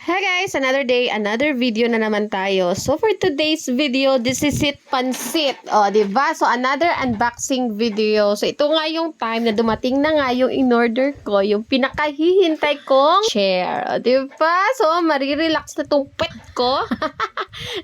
Hi guys! Another day, another video na naman tayo. So for today's video, this is it pansit. O, diba? So another unboxing video. So ito nga yung time na dumating na nga yung in-order ko, yung pinakahihintay kong chair. O, diba? So marirelax na tong pet ko.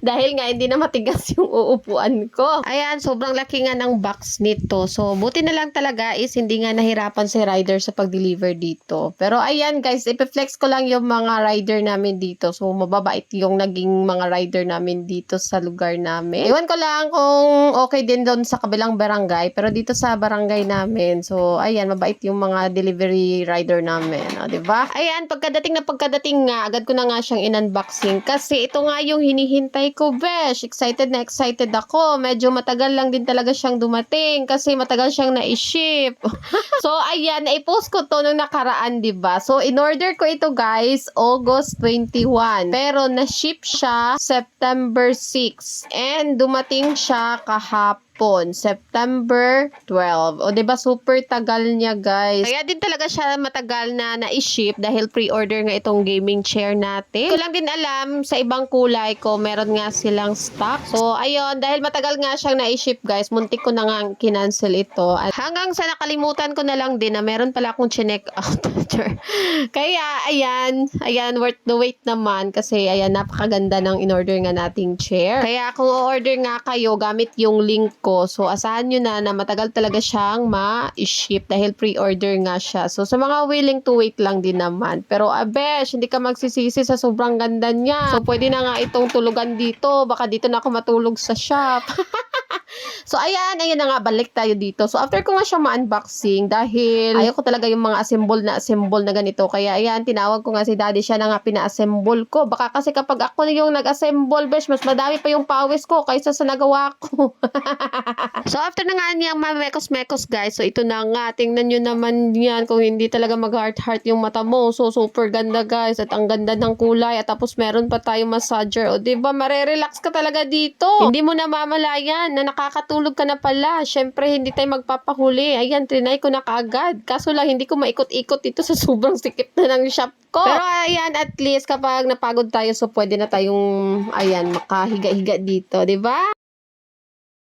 Dahil nga hindi na matigas yung uupuan ko. Ayan, sobrang laki nga ng box nito. So buti na lang talaga is hindi nga nahirapan si rider sa pag-deliver dito. Pero ayan guys, ipiflex ko lang yung mga rider namin dito. So, mababait yung naging mga rider namin dito sa lugar namin. Iwan ko lang kung okay din doon sa kabilang barangay. Pero dito sa barangay namin, so, ayan, mabait yung mga delivery rider namin. O, diba? Ayan, pagkadating nga, agad ko na nga siyang in-unboxing. Kasi ito nga yung hinihintay ko, besh. Excited na excited ako. Medyo matagal lang din talaga siyang dumating. Kasi matagal siyang na-ship. So, ayan, na-post ko to nung nakaraan, diba? So, in-order ko ito, guys, August 21. Pero na-ship siya September 6. And dumating siya kahapon, September 12. O, diba, super tagal niya, guys. Kaya din talaga siya matagal na na-ship dahil pre-order nga itong gaming chair natin. Ko lang din alam, sa ibang kulay ko, meron nga silang stock. So, ayun, dahil matagal nga siyang na-ship, guys, muntik ko na nga kinancel ito. At hanggang sa nakalimutan ko na lang din na meron pala akong chinek out. Kaya, ayan, worth the wait naman kasi, ayan, napakaganda ng in-order nga nating chair. Kaya, kung order nga kayo, gamit yung link ko. So, asahan nyo na matagal talaga siyang ma-ship dahil pre-order nga siya. So, sa mga willing to wait lang din naman. Pero, abesh, hindi ka magsisisi sa sobrang ganda niya. So, pwede na nga itong tulugan dito. Baka dito na ako matulog sa shop. So, ayan na nga, balik tayo dito. So, after ko nga siya ma-unboxing, dahil ayaw ko talaga yung mga assemble na ganito. Kaya, ayan, tinawag ko nga si daddy, siya na nga pina-assemble ko. Baka kasi kapag ako na yung nag-assemble, besh, mas madami pa yung pawis ko kaysa sa nagawa ko. So, after na nga niyang mamekos-mekos, guys, so ito na nga, tingnan nyo naman yan kung hindi talaga mag-heart-heart yung mata mo. So, super ganda, guys, at ang ganda ng kulay. At tapos, meron pa tayong massager. O, diba, marerelax ka talaga dito. Hindi mo na mamalayan na nakakatulog ka na pala. Syempre, hindi tayo magpapahuli. Ayan, trinay ko na kaagad. Kaso lang, hindi ko maikot-ikot dito sa sobrang sikip na ng shop ko. Pero ayan, at least kapag napagod tayo, so pwede na tayong, ayan, makahiga-higa dito, 'di ba?